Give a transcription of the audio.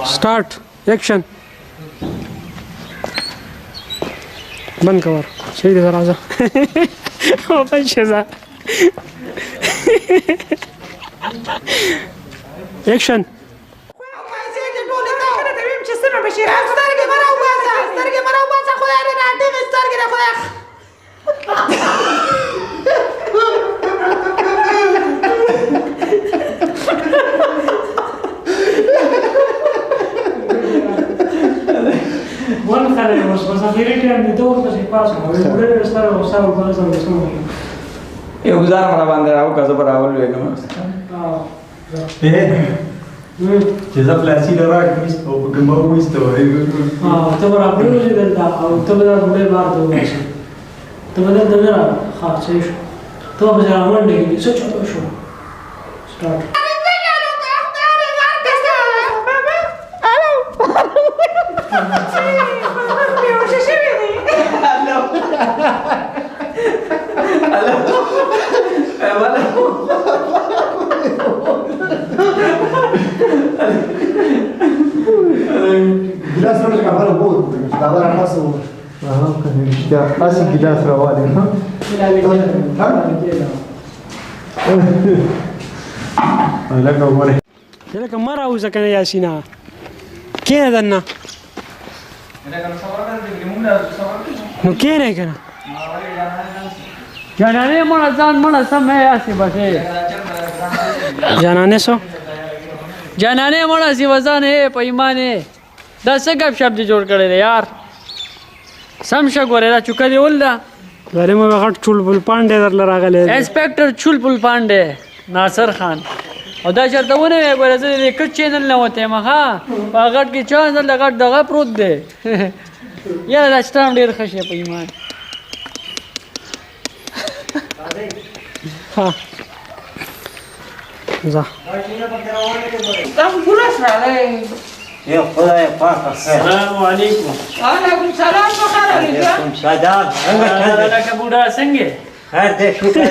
Start action बंद कवर सही दे जरा ओपन शेजा action One carrera was a very and the door was a pass. We would start with some of the Eu usava para bandeira o caso para o Leno. Ce za flashy de rock misto, porque mau misto. तो बड़ा ब्लू जी देता और तो बड़ा बड़े बार तो वैसे तो बड़ा तो मेरा हाँ सही शो तो अब जरा मंडे के लिए सोचो तो show start Gilas nu știu că bun, dar doar acasă. Aha, că nu știa. Asta e gilas răoare, nu? Ala का ऊपर है ये का मरा हो सके या सीना क्या है दन्ना नो क्या नहीं करना जानाने मोला जान मोला समय आसी बसे जानाने सो जानाने मोला सी वजन है पैमाने 10 गप शब्द जोड़ करे रे यार समशा गोरेला चुका दे उल्ला अरे मैं वक्त चुलबुल पांडे दरला रागले इंस्पेक्टर चुलबुल पांडे नासर खान او دا چرته ونه غوړې زه د چینل نه وته ما ها باغټ کې چا نه لګټ دغه پروت دی یا دا ستام ډیر خشه په ایمان ها जा تاسو ګورئ سره يا خدای پاک خیر السلام علیکم وعلیکم سلام وخیر علیکم سلام لکه بوډا څنګه خیر دې شکر